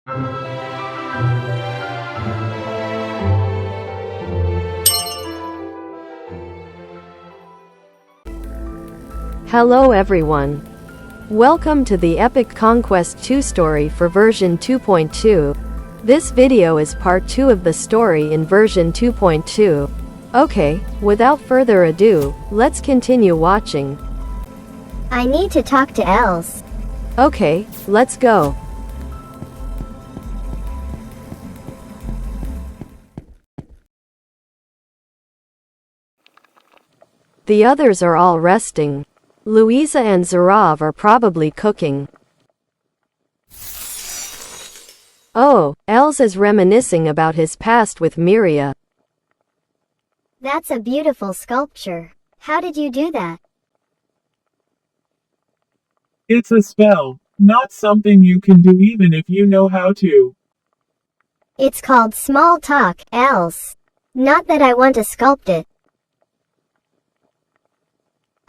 Hello everyone. Welcome to the epic Conquest 2 story for version 2.2. This video is part 2 of the story in version 2.2. Okay, without further ado, let's continue watching. I need to talk to Els. Okay, let's go. The others are all resting. Louisa and Zarav are probably cooking. Oh, Els is reminiscing about his past with Miria. That's a beautiful sculpture. How did you do that? It's a spell, not something you can do even if you know how to. It's called small talk, Els. Not that I want to sculpt it.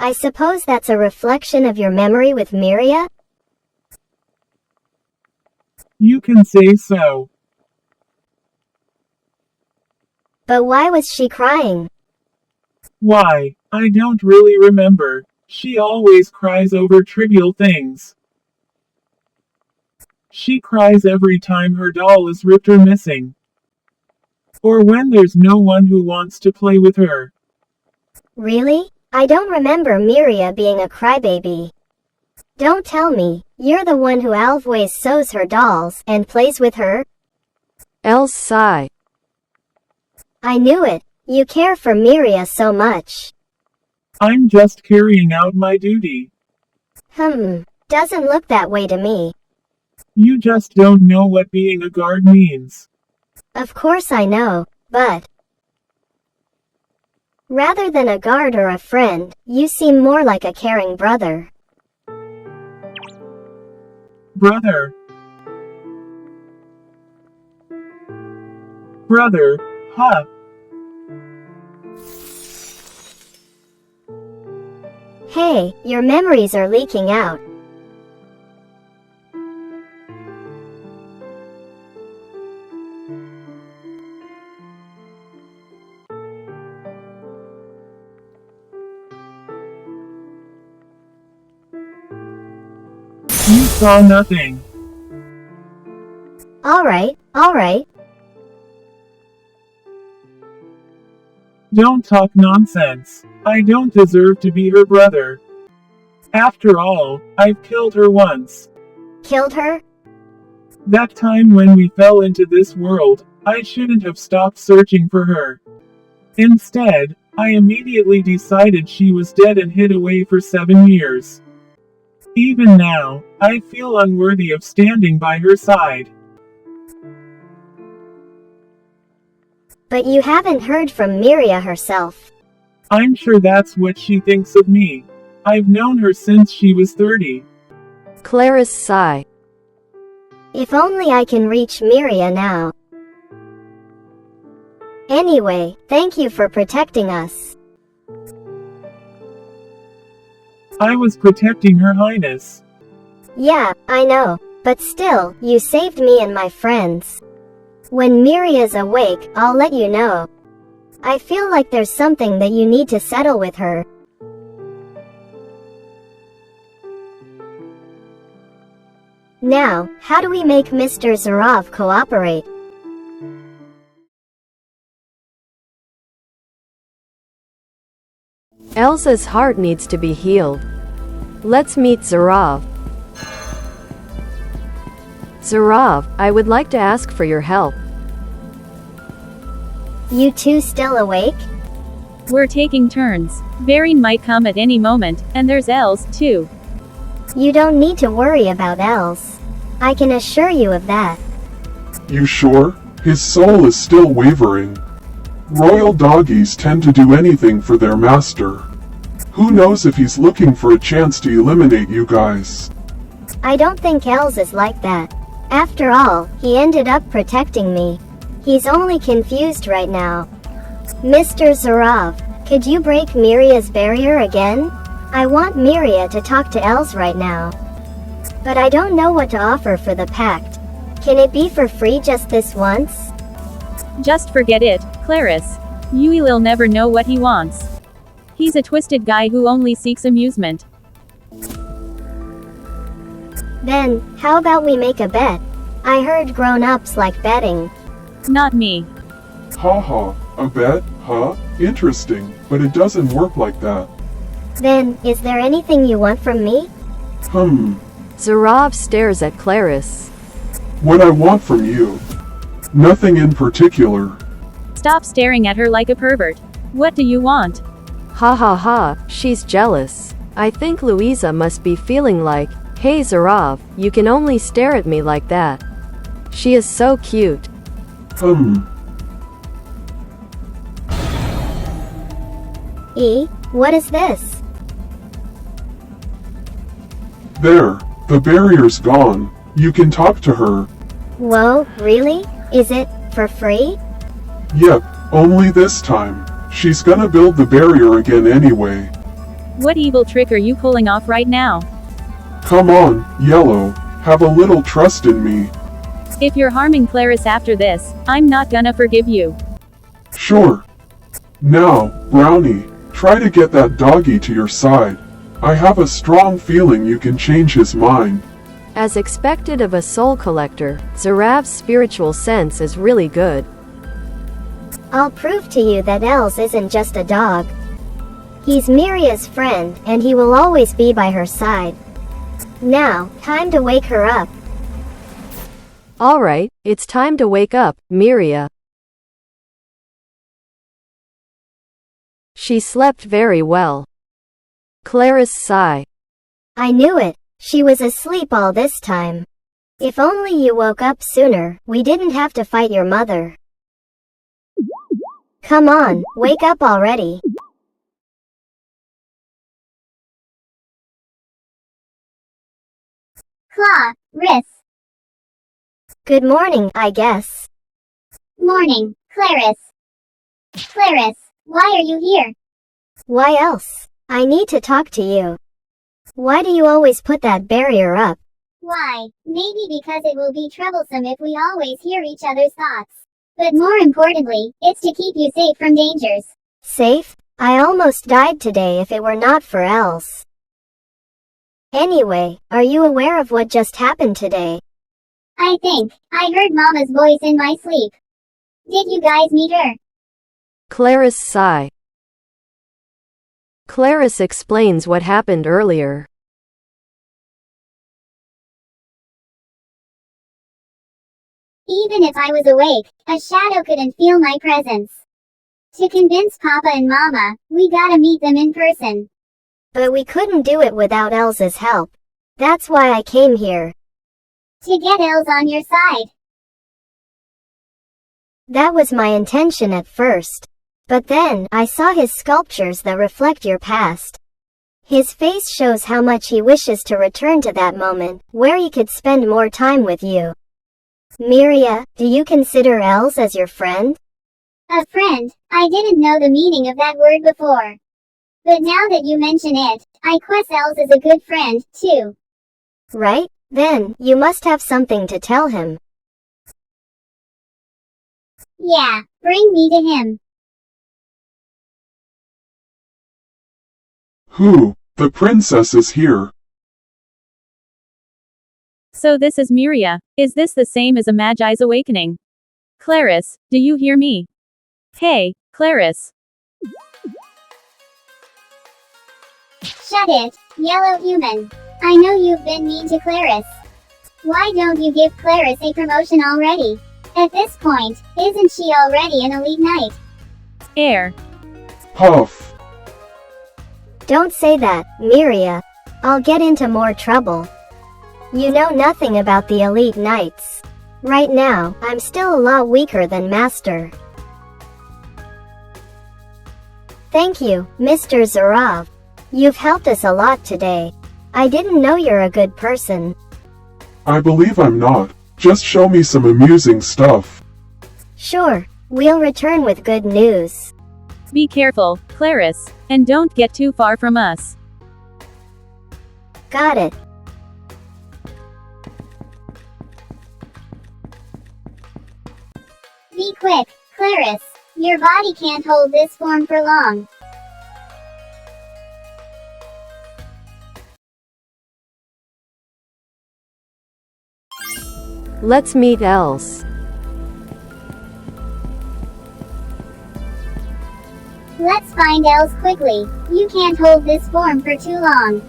I suppose that's a reflection of your memory with Miria? You can say so. But why was she crying? Why, I don't really remember. She always cries over trivial things. She cries every time her doll is ripped or missing. Or when there's no one who wants to play with her. Really? I don't remember Miria being a crybaby. Don't tell me, you're the one who always sews her dolls and plays with her? Els sigh. I knew it. You care for Miria so much. I'm just carrying out my duty. Doesn't look that way to me. You just don't know what being a guard means. Of course I know, but rather than a guard or a friend, you seem more like a caring brother. Brother. Brother, huh? Hey, your memories are leaking out. You saw nothing. Alright. Don't talk nonsense. I don't deserve to be her brother. After all, I've killed her once. Killed her? That time when we fell into this world, I shouldn't have stopped searching for her. Instead, I immediately decided she was dead and hid away for 7 years. Even now, I feel unworthy of standing by her side. But you haven't heard from Miria herself. I'm sure that's what she thinks of me. I've known her since she was 30. Clarice sigh. If only I can reach Miria now. Anyway, thank you for protecting us. I was protecting Her Highness. Yeah, I know. But still, you saved me and my friends. When Miria's awake, I'll let you know. I feel like there's something that you need to settle with her. Now, how do we make Mr. Zarav cooperate? Elsa's heart needs to be healed. Let's meet Zarav. Zarav, I would like to ask for your help. You two still awake? We're taking turns. Varine might come at any moment, and there's Els, too. You don't need to worry about Els. I can assure you of that. You sure? His soul is still wavering. Royal doggies tend to do anything for their master. Who knows if he's looking for a chance to eliminate you guys? I don't think Els is like that. After all, he ended up protecting me. He's only confused right now. Mr. Zarav, could you break Miria's barrier again? I want Miria to talk to Els right now. But I don't know what to offer for the pact. Can it be for free just this once? Just forget it, Clarice. You'll never know what he wants. He's a twisted guy who only seeks amusement. Then, how about we make a bet? I heard grown-ups like betting. Not me. Haha, a bet, huh? Interesting, but it doesn't work like that. Then, is there anything you want from me? Zurav stares at Clarice. What I want from you? Nothing in particular. Stop staring at her like a pervert. What do you want? Ha ha ha, she's jealous. I think Louisa must be feeling like, hey Zurav, you can only stare at me like that. She is so cute. What is this? There, the barrier's gone. You can talk to her. Whoa, really? Is it for free? Yep, only this time. She's gonna build the barrier again anyway. What evil trick are you pulling off right now? Come on, Yellow. Have a little trust in me. If you're harming Clarice after this, I'm not gonna forgive you. Sure. Now, Brownie, try to get that doggy to your side. I have a strong feeling you can change his mind. As expected of a soul collector, Zurav's spiritual sense is really good. I'll prove to you that Els isn't just a dog. He's Miria's friend, and he will always be by her side. Now, time to wake her up. Alright, it's time to wake up, Miria. She slept very well. Clarice sigh. I knew it. She was asleep all this time. If only you woke up sooner, we didn't have to fight your mother. Come on, wake up already. Clarice. Good morning, I guess. Morning, Clarice. Clarice, why are you here? Why else? I need to talk to you. Why do you always put that barrier up? Why, maybe because it will be troublesome if we always hear each other's thoughts. But more importantly, it's to keep you safe from dangers. Safe? I almost died today if it were not for Els. Anyway, are you aware of what just happened today? I think I heard Mama's voice in my sleep. Did you guys meet her? Clarice sigh. Clarice explains what happened earlier. Even if I was awake, a shadow couldn't feel my presence. To convince Papa and Mama, we gotta meet them in person. But we couldn't do it without Elsa's help. That's why I came here. To get Els on your side. That was my intention at first. But then, I saw his sculptures that reflect your past. His face shows how much he wishes to return to that moment, where he could spend more time with you. Miria, do you consider Els as your friend? A friend? I didn't know the meaning of that word before. But now that you mention it, I guess Els is a good friend, too. Right? Then, you must have something to tell him. Yeah, bring me to him. Who? The princess is here. So this is Miria. Is this the same as a Magi's awakening? Clarice, do you hear me? Hey, Clarice. Shut it, yellow human. I know you've been mean to Clarice. Why don't you give Clarice a promotion already? At this point, isn't she already an elite knight? Air. Huff. Don't say that, Miria. I'll get into more trouble. You know nothing about the elite knights. Right now, I'm still a lot weaker than Master. Thank you, Mr. Zurav. You've helped us a lot today. I didn't know you're a good person. I believe I'm not. Just show me some amusing stuff. Sure, we'll return with good news. Be careful, Clarice, and don't get too far from us. Got it. Be quick, Clarice. Your body can't hold this form for long. Let's meet Els. Let's find Els quickly. You can't hold this form for too long.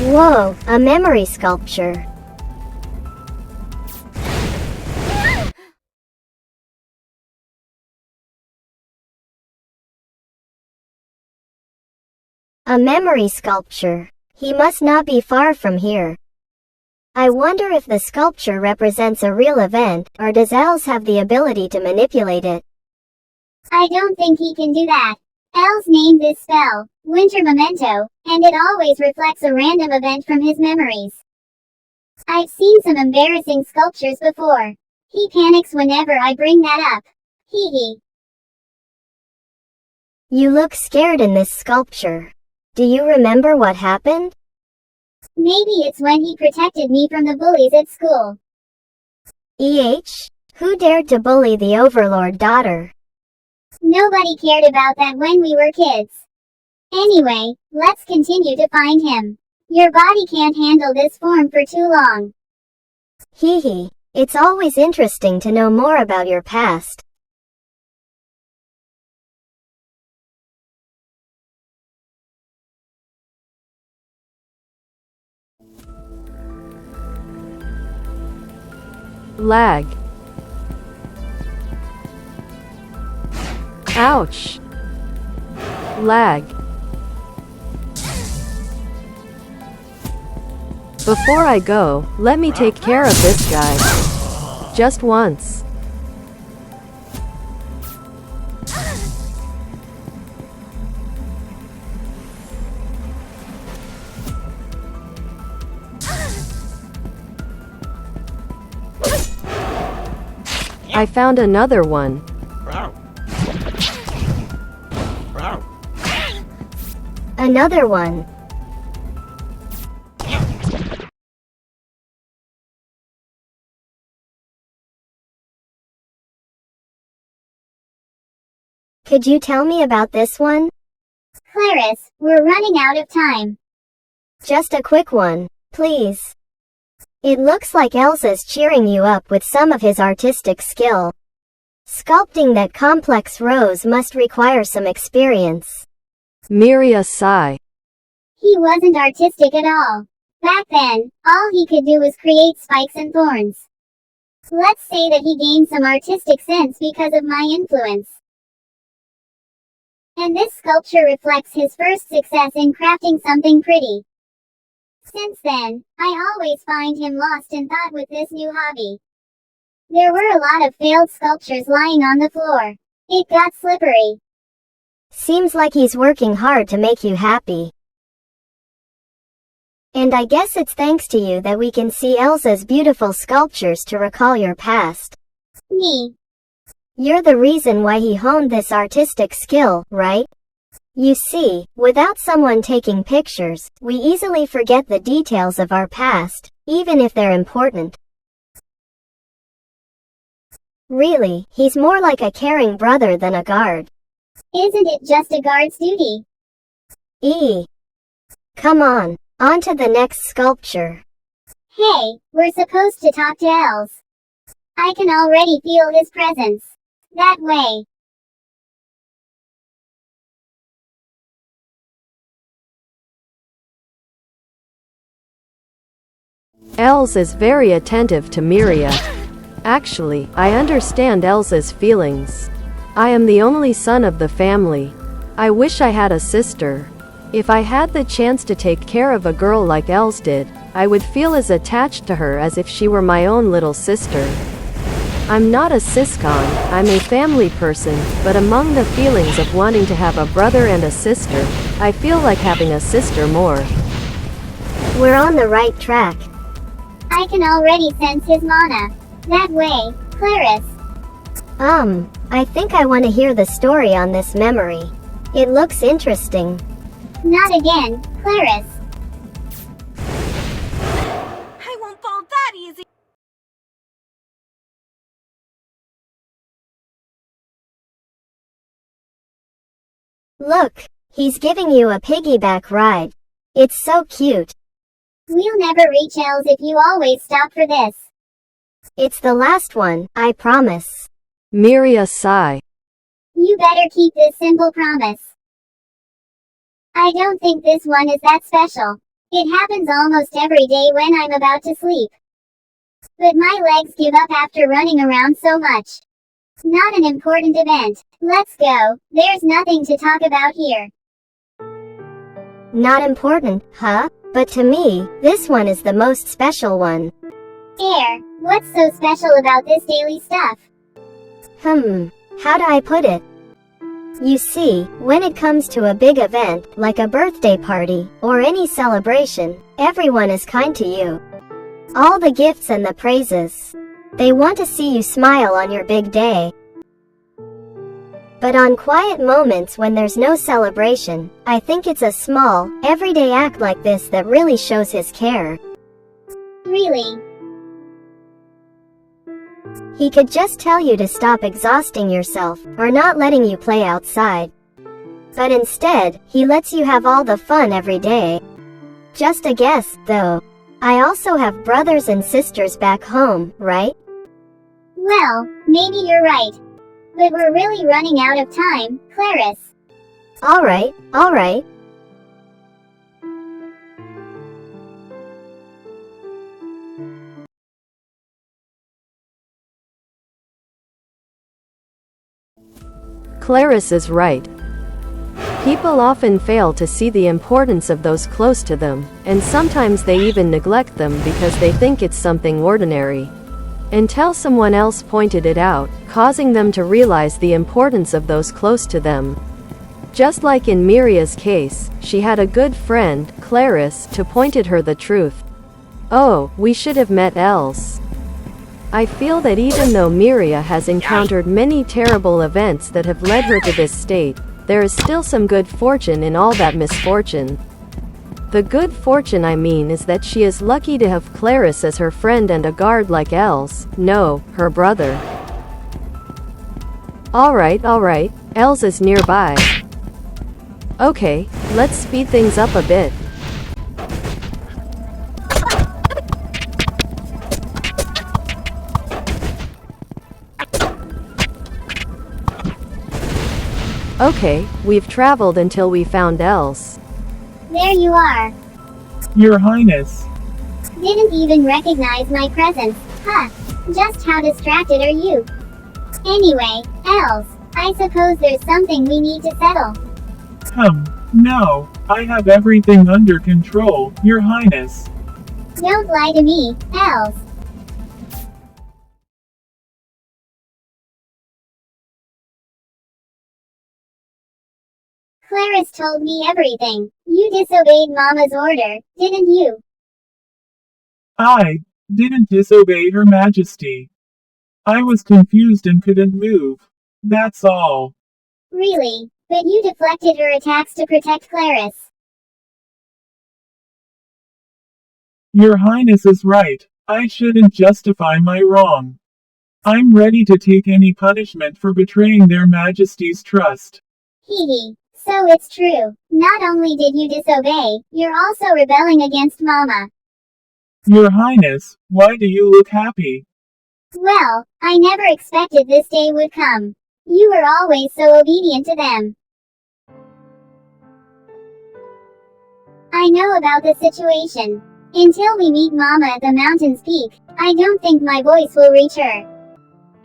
Whoa, a memory sculpture. A memory sculpture. He must not be far from here. I wonder if the sculpture represents a real event, or does Els have the ability to manipulate it? I don't think he can do that. Els named this spell Winter Memento, and it always reflects a random event from his memories. I've seen some embarrassing sculptures before. He panics whenever I bring that up. Hee hee. You look scared in this sculpture. Do you remember what happened? Maybe it's when he protected me from the bullies at school. Who dared to bully the Overlord daughter? Nobody cared about that when we were kids. Anyway, let's continue to find him. Your body can't handle this form for too long. Hee hee. It's always interesting to know more about your past. Lag. Ouch. Lag. Before I go, let me take care of this guy. Just once. I found another one. Another one. Could you tell me about this one? Clarice, we're running out of time. Just a quick one, please. It looks like Elsa's cheering you up with some of his artistic skill. Sculpting that complex rose must require some experience. Miria sigh. He wasn't artistic at all. Back then, all he could do was create spikes and thorns. Let's say that he gained some artistic sense because of my influence. And this sculpture reflects his first success in crafting something pretty. Since then, I always find him lost in thought with this new hobby. There were a lot of failed sculptures lying on the floor. It got slippery. Seems like he's working hard to make you happy. And I guess it's thanks to you that we can see Elsa's beautiful sculptures to recall your past. Me. You're the reason why he honed this artistic skill, right? You see, without someone taking pictures, we easily forget the details of our past, even if they're important. Really, he's more like a caring brother than a guard. Isn't it just a guard's duty? Come on to the next sculpture. Hey, we're supposed to talk to Els. I can already feel his presence. That way. Els is very attentive to Miria. Actually, I understand Elsa's feelings. I am the only son of the family. I wish I had a sister. If I had the chance to take care of a girl like Els did, I would feel as attached to her as if she were my own little sister. I'm not a siscon, I'm a family person, but among the feelings of wanting to have a brother and a sister, I feel like having a sister more. We're on the right track. I can already sense his mana. That way, Clarice. I think I want to hear the story on this memory. It looks interesting. Not again, Clarice. I won't fall that easy. Look, he's giving you a piggyback ride. It's so cute. We'll never reach Els if you always stop for this. It's the last one, I promise. Miria sigh. You better keep this simple promise. I don't think this one is that special. It happens almost every day when I'm about to sleep. But my legs give up after running around so much. Not an important event. Let's go. There's nothing to talk about here. Not important, huh? But to me, this one is the most special one. What's so special about this daily stuff? How do I put it? You see, when it comes to a big event, like a birthday party, or any celebration, everyone is kind to you. All the gifts and the praises. They want to see you smile on your big day. But on quiet moments when there's no celebration, I think it's a small, everyday act like this that really shows his care. Really? He could just tell you to stop exhausting yourself, or not letting you play outside. But instead, he lets you have all the fun every day. Just a guess, though. I also have brothers and sisters back home, right? Well, maybe you're right. But we're really running out of time, Clarice. Alright. Clarice is right. People often fail to see the importance of those close to them, and sometimes they even neglect them because they think it's something ordinary. Until someone else pointed it out, causing them to realize the importance of those close to them. Just like in Miria's case, she had a good friend, Clarice, to pointed her the truth. Oh, we should have met else. I feel that even though Miria has encountered many terrible events that have led her to this state, there is still some good fortune in all that misfortune. The good fortune I mean is that she is lucky to have Clarice as her friend and a guard like Els, no, her brother. Alright, Els is nearby. Okay, let's speed things up a bit. Okay, we've traveled until we found Els. There you are. Your Highness. Didn't even recognize my presence, huh? Just how distracted are you? Anyway, Els, I suppose there's something we need to settle. No, I have everything under control, Your Highness. Don't lie to me, Els. Clarice told me everything. You disobeyed Mama's order, didn't you? I didn't disobey Her Majesty. I was confused and couldn't move. That's all. Really? But you deflected her attacks to protect Clarice. Your Highness is right. I shouldn't justify my wrong. I'm ready to take any punishment for betraying their Majesty's trust. Hee hee. So it's true. Not only did you disobey, you're also rebelling against Mama. Your Highness, why do you look happy? Well, I never expected this day would come. You were always so obedient to them. I know about the situation. Until we meet Mama at the mountain's peak, I don't think my voice will reach her.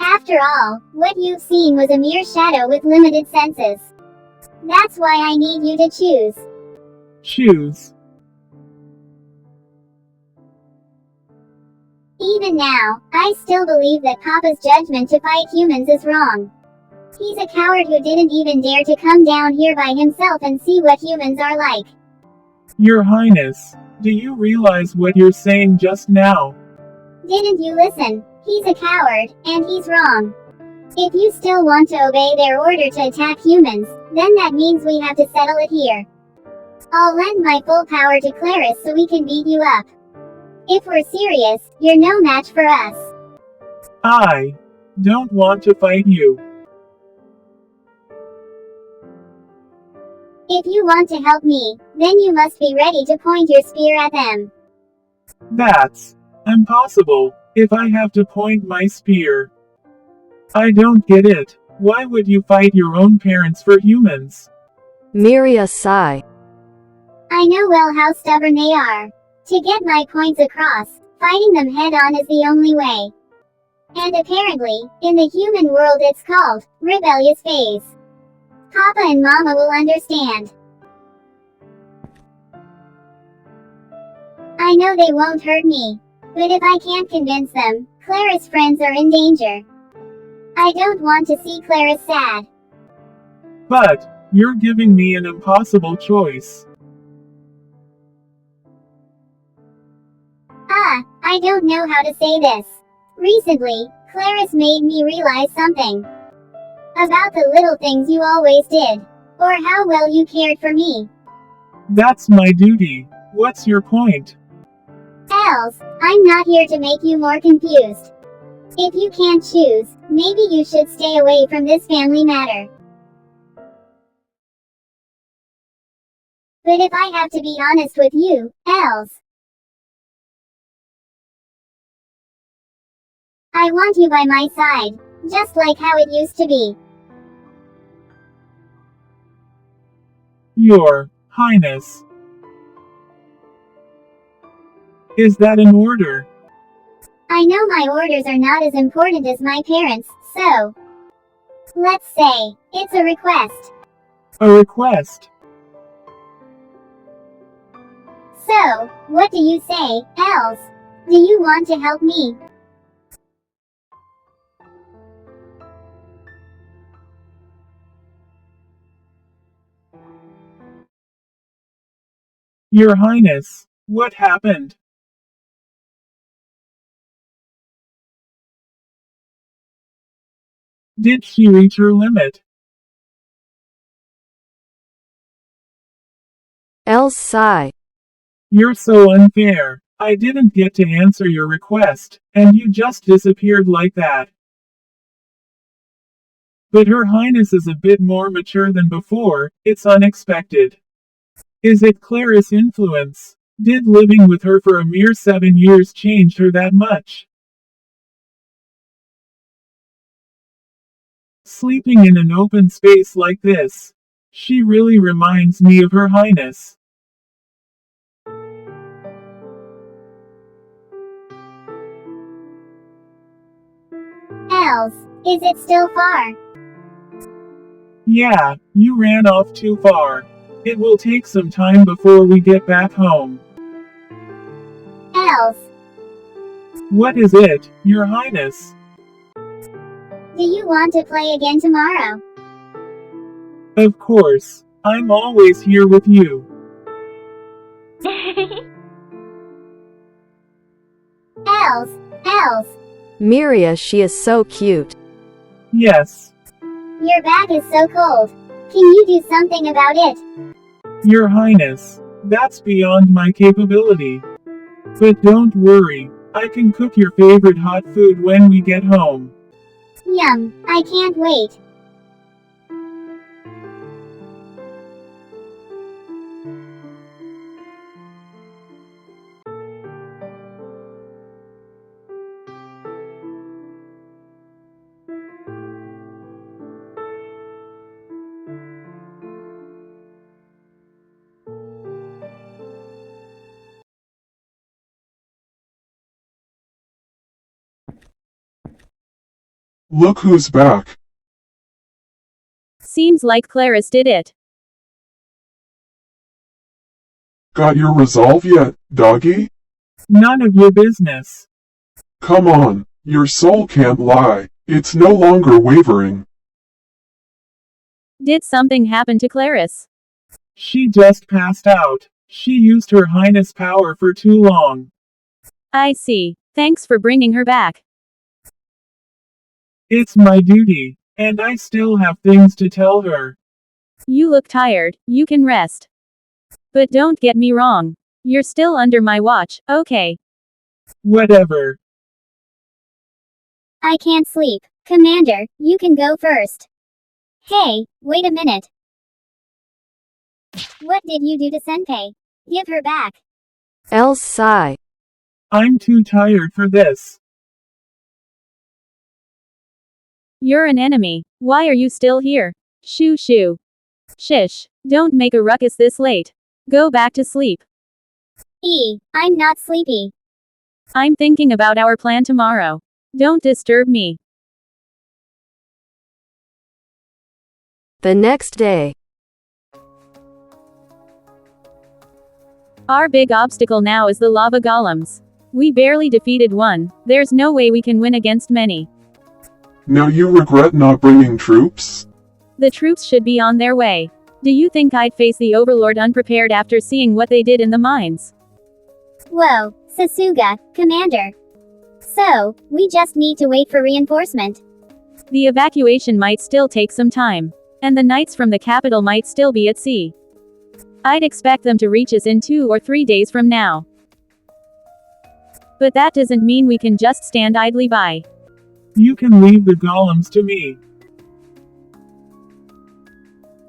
After all, what you've seen was a mere shadow with limited senses. That's why I need you to choose. Choose. Even now, I still believe that Papa's judgment to fight humans is wrong. He's a coward who didn't even dare to come down here by himself and see what humans are like. Your Highness, do you realize what you're saying just now? Didn't you listen? He's a coward, and he's wrong. If you still want to obey their order to attack humans, then that means we have to settle it here. I'll lend my full power to Clarice so we can beat you up. If we're serious, you're no match for us. I don't want to fight you. If you want to help me, then you must be ready to point your spear at them. That's impossible, if I have to point my spear. I don't get it. Why would you fight your own parents for humans? Miria sigh. I know well how stubborn they are. To get my points across, fighting them head-on is the only way. And apparently, in the human world it's called rebellious phase. Papa and Mama will understand. I know they won't hurt me. But if I can't convince them, Clara's friends are in danger. I don't want to see Clara sad. But you're giving me an impossible choice. I don't know how to say this. Recently, Clarice made me realize something. About the little things you always did. Or how well you cared for me. That's my duty. What's your point? Els, I'm not here to make you more confused. If you can't choose, maybe you should stay away from this family matter. But if I have to be honest with you, Els, I want you by my side, just like how it used to be. Your Highness. Is that an order? I know my orders are not as important as my parents, so let's say, it's a request. A request? So, what do you say, Els? Do you want to help me? Your Highness, what happened? Did she reach her limit? Els sigh. You're so unfair. I didn't get to answer your request, and you just disappeared like that. But Her Highness is a bit more mature than before, it's unexpected. Is it Clara's influence? Did living with her for a mere 7 years change her that much? Sleeping in an open space like this. She really reminds me of Her Highness. Els, is it still far? Yeah, you ran off too far. It will take some time before we get back home. Els, What is it, Your Highness? do you want to play again tomorrow? Of course, I'm always here with you. Els, Miria, she is so cute. Yes, your back is so cold. Can you do something about it? Your Highness, that's beyond my capability. But don't worry, I can cook your favorite hot food when we get home. Yum, I can't wait. Look who's back. Seems like Clarice did it. Got your resolve yet, doggy? None of your business. Come on, your soul can't lie. It's no longer wavering. Did something happen to Clarice? She just passed out. She used her highness power for too long. I see. Thanks for bringing her back. It's my duty, and I still have things to tell her. You look tired, you can rest. But don't get me wrong. You're still under my watch, okay? Whatever. I can't sleep. Commander, you can go first. Hey, wait a minute. What did you do to Senpei? Give her back. Els sigh. I'm too tired for this. You're an enemy. Why are you still here? Shoo shoo. Shish. Don't make a ruckus this late. Go back to sleep. I'm not sleepy. I'm thinking about our plan tomorrow. Don't disturb me. The next day. Our big obstacle now is the lava golems. We barely defeated one. There's no way we can win against many. Now you regret not bringing troops? The troops should be on their way. Do you think I'd face the Overlord unprepared after seeing what they did in the mines? Whoa, Sasuga, Commander. So, we just need to wait for reinforcement. The evacuation might still take some time. And the knights from the capital might still be at sea. I'd expect them to reach us in 2 or 3 days from now. But that doesn't mean we can just stand idly by. You can leave the golems to me.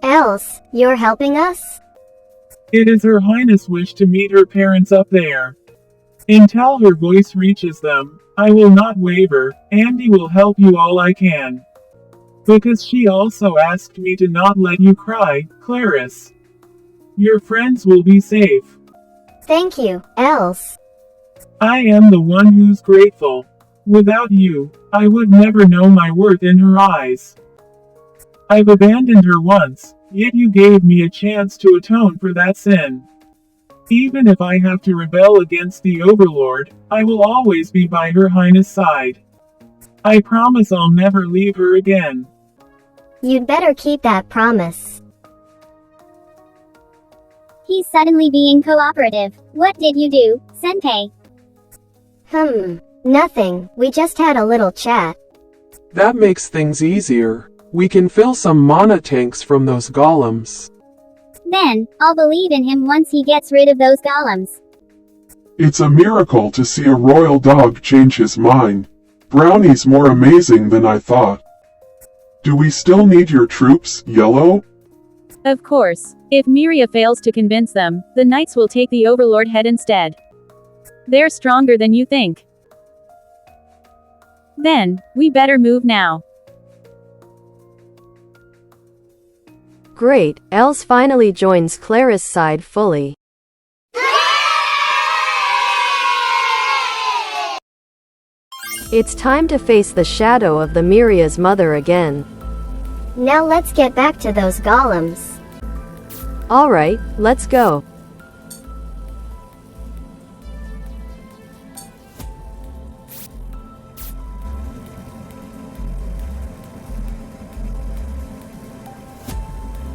Els, you're helping us? It is Her Highness' wish to meet her parents up there. Until her voice reaches them, I will not waver. Andy will help you all I can. Because she also asked me to not let you cry, Clarice. Your friends will be safe. Thank you, Els. I am the one who's grateful. Without you, I would never know my worth in her eyes. I've abandoned her once, yet you gave me a chance to atone for that sin. Even if I have to rebel against the Overlord, I will always be by Her Highness' side. I promise I'll never leave her again. You'd better keep that promise. He's suddenly being cooperative. What did you do, Senpei? Nothing. We just had a little chat. That makes things easier. We can fill some mana tanks from those golems. Then, I'll believe in him once he gets rid of those golems. It's a miracle to see a royal dog change his mind. Brownie's more amazing than I thought. Do we still need your troops, Yellow? Of course. If Miria fails to convince them, the knights will take the Overlord head instead. They're stronger than you think. Then, we better move now. Great, Els finally joins Clara's side fully. It's time to face the shadow of the Miria's mother again. Now let's get back to those golems. Alright, let's go.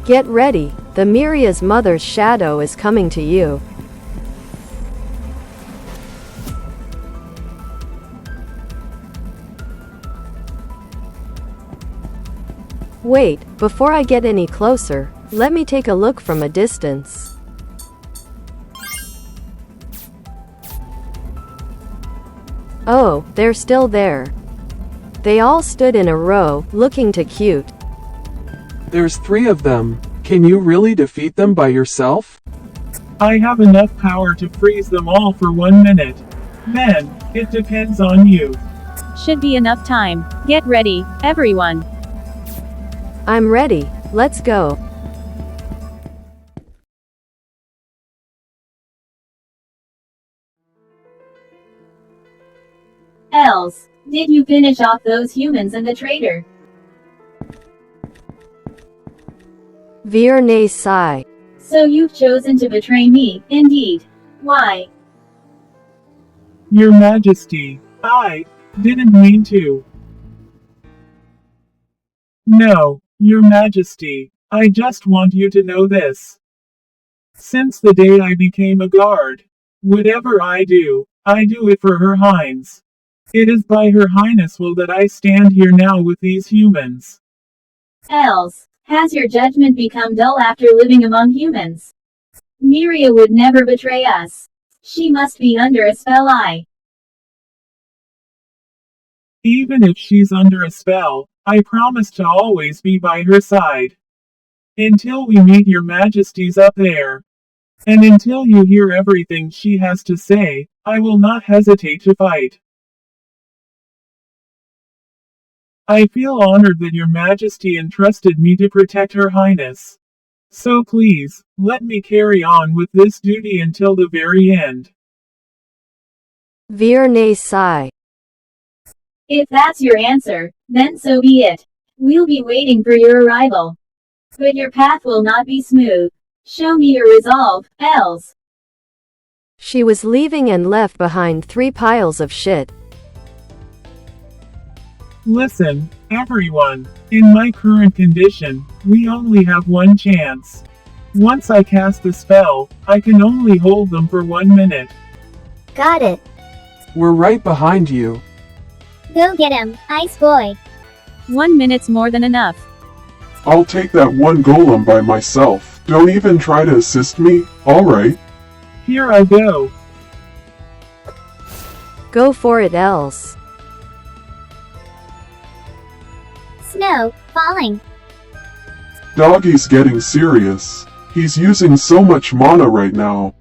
Get ready, the Miria's mother's shadow is coming to you. Wait, before I get any closer, let me take a look from a distance. Oh, they're still there. They all stood in a row, looking too cute. There's 3 of them. Can you really defeat them by yourself? I have enough power to freeze them all for 1 minute. Then, it depends on you. Should be enough time. Get ready, everyone. I'm ready, let's go. Els, did you finish off those humans and the traitor? Vierney sigh. So you've chosen to betray me, indeed. Why? Your Majesty, I didn't mean to. No, Your Majesty, I just want you to know this. Since the day I became a guard, whatever I do it for Her Highness. It is by Her Highness' will that I stand here now with these humans. Els, has your judgment become dull after living among humans? Miria would never betray us. She must be under a spell. Even if she's under a spell, I promise to always be by her side. Until we meet Your Majesties up there. And until you hear everything she has to say, I will not hesitate to fight. I feel honored that Your Majesty entrusted me to protect Her Highness. So please, let me carry on with this duty until the very end. Virne sigh. If that's your answer, then so be it. We'll be waiting for your arrival. But your path will not be smooth. Show me your resolve, Els. She was leaving and left behind 3 piles of shit. Listen, everyone, in my current condition, we only have one chance. Once I cast the spell, I can only hold them for 1 minute. Got it. We're right behind you. Go get him, Ice Boy. 1 minute's more than enough. I'll take that one golem by myself. Don't even try to assist me, alright? Here I go. Go for it, Els. Snow, falling. Doggy's getting serious. He's using so much mana right now.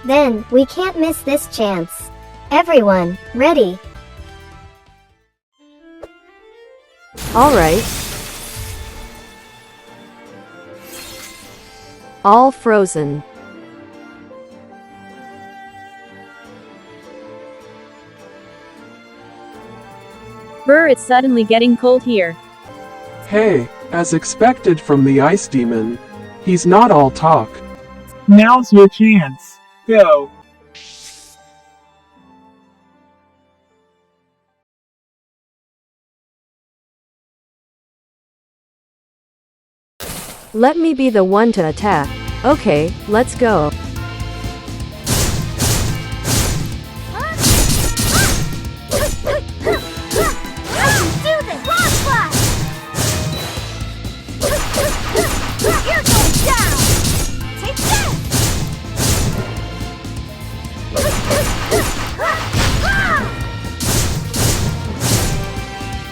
Then, we can't miss this chance. Everyone, ready. Alright. All frozen. Brr, it's suddenly getting cold here. Hey, as expected from the ice demon. He's not all talk. Now's your chance. Go. Let me be the one to attack. Okay, let's go.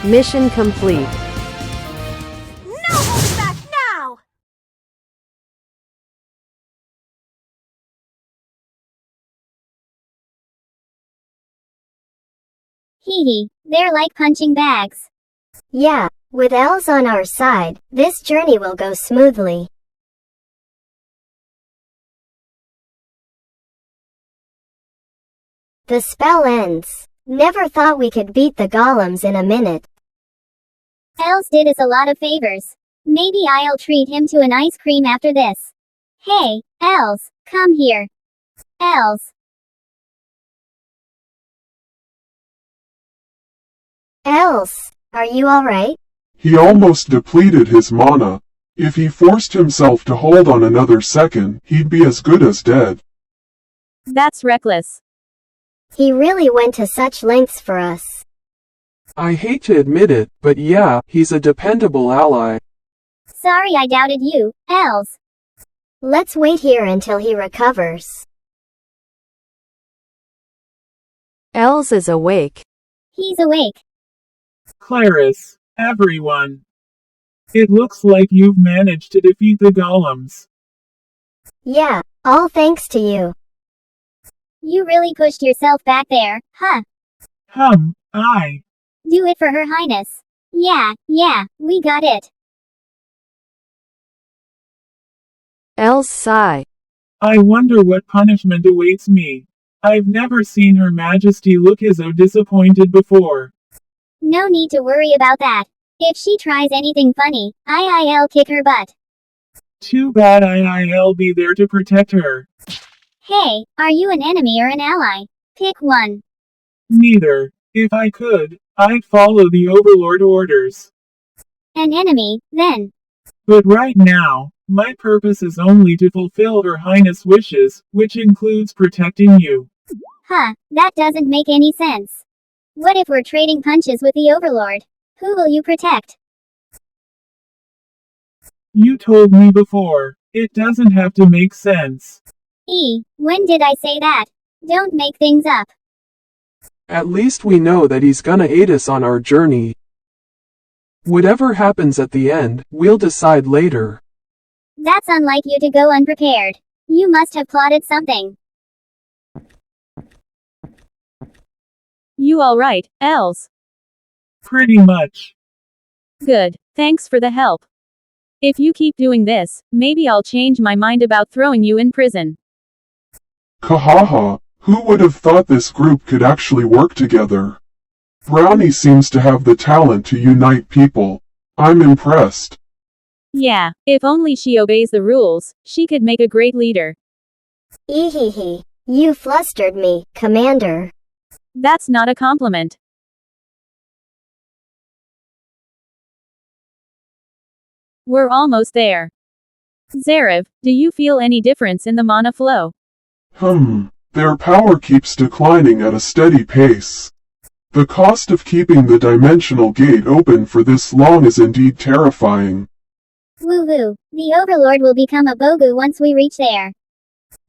Mission complete. No holding back now! Hee hee, they're like punching bags. Yeah, with Els on our side, this journey will go smoothly. The spell ends. Never thought we could beat the golems in a minute. Els did us a lot of favors. Maybe I'll treat him to an ice cream after this. Hey, Els, come here. Els. Els, are you alright? He almost depleted his mana. If he forced himself to hold on another second, he'd be as good as dead. That's reckless. He really went to such lengths for us. I hate to admit it, but yeah, he's a dependable ally. Sorry I doubted you, Els. Let's wait here until he recovers. Els is awake. He's awake. Clarice, everyone. It looks like you've managed to defeat the golems. Yeah, all thanks to you. You really pushed yourself back there, huh? I. Do it for Her Highness. Yeah, we got it. Els sigh. I wonder what punishment awaits me. I've never seen Her Majesty look as so disappointed before. No need to worry about that. If she tries anything funny, I'll kick her butt. Too bad I'll be there to protect her. Hey, are you an enemy or an ally? Pick one. Neither. If I could, I'd follow the Overlord orders. An enemy, then. But right now, my purpose is only to fulfill Her Highness' wishes, which includes protecting you. Huh, that doesn't make any sense. What if we're trading punches with the Overlord? Who will you protect? You told me before, it doesn't have to make sense. When did I say that? Don't make things up. At least we know that he's gonna aid us on our journey. Whatever happens at the end, we'll decide later. That's unlike you to go unprepared. You must have plotted something. You alright, Els? Pretty much. Good, thanks for the help. If you keep doing this, maybe I'll change my mind about throwing you in prison. Kahaha, who would have thought this group could actually work together? Brownie seems to have the talent to unite people. I'm impressed. Yeah, if only she obeys the rules, she could make a great leader. Ehehe. You flustered me, Commander. That's not a compliment. We're almost there. Zerav, do you feel any difference in the mana flow? Their power keeps declining at a steady pace. The cost of keeping the dimensional gate open for this long is indeed terrifying. Woo-hoo, the Overlord will become a Bogu once we reach there.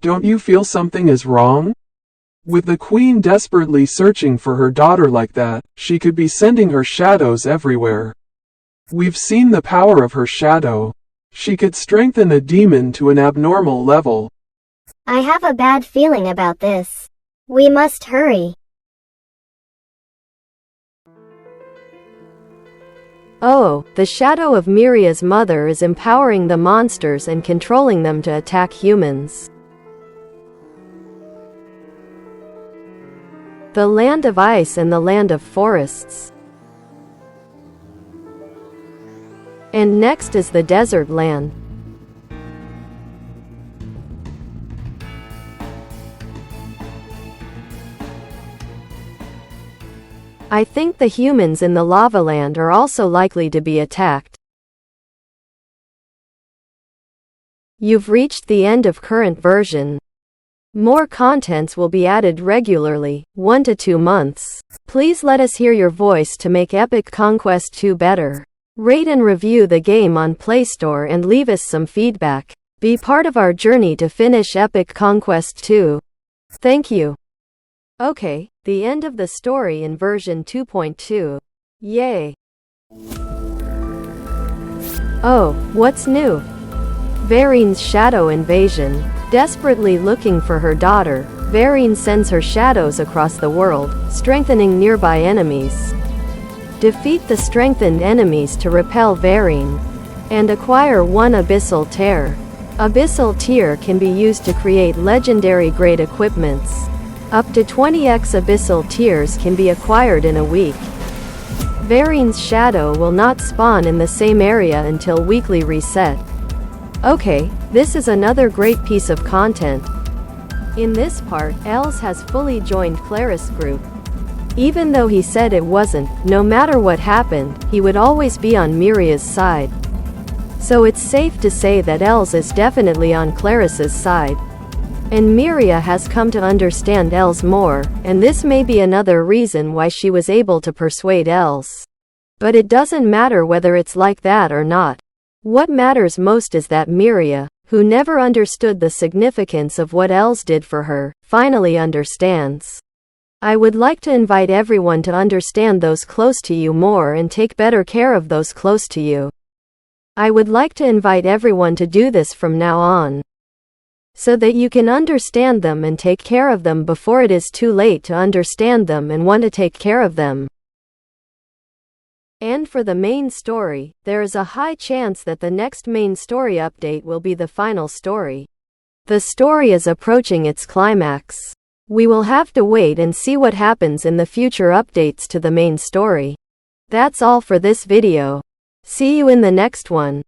Don't you feel something is wrong? With the Queen desperately searching for her daughter like that, she could be sending her shadows everywhere. We've seen the power of her shadow. She could strengthen a demon to an abnormal level. I have a bad feeling about this. We must hurry. Oh, the shadow of Miria's mother is empowering the monsters and controlling them to attack humans. The land of ice and the land of forests. And next is the desert land. I think the humans in the lava land are also likely to be attacked. You've reached the end of current version. More contents will be added regularly, 1 to 2 months. Please let us hear your voice to make Epic Conquest 2 better. Rate and review the game on Play Store and leave us some feedback. Be part of our journey to finish Epic Conquest 2. Thank you. Okay, the end of the story in version 2.2. Yay! Oh, what's new? Varine's shadow invasion. Desperately looking for her daughter, Varine sends her shadows across the world, strengthening nearby enemies. Defeat the strengthened enemies to repel Varine. And acquire 1 Abyssal Tear. Abyssal Tear can be used to create legendary grade equipments. Up to 20x Abyssal Tears can be acquired in a week. Varine's shadow will not spawn in the same area until weekly reset. Okay, this is another great piece of content. In this part, Els has fully joined Claris' group. Even though he said it wasn't, no matter what happened, he would always be on Miria's side. So it's safe to say that Els is definitely on Claris' side. And Miria has come to understand Els more, and this may be another reason why she was able to persuade Els. But it doesn't matter whether it's like that or not. What matters most is that Miria, who never understood the significance of what Els did for her, finally understands. I would like to invite everyone to understand those close to you more and take better care of those close to you. I would like to invite everyone to do this from now on, so that you can understand them and take care of them before it is too late to understand them and want to take care of them. And for the main story, there is a high chance that the next main story update will be the final story. The story is approaching its climax. We will have to wait and see what happens in the future updates to the main story. That's all for this video. See you in the next one.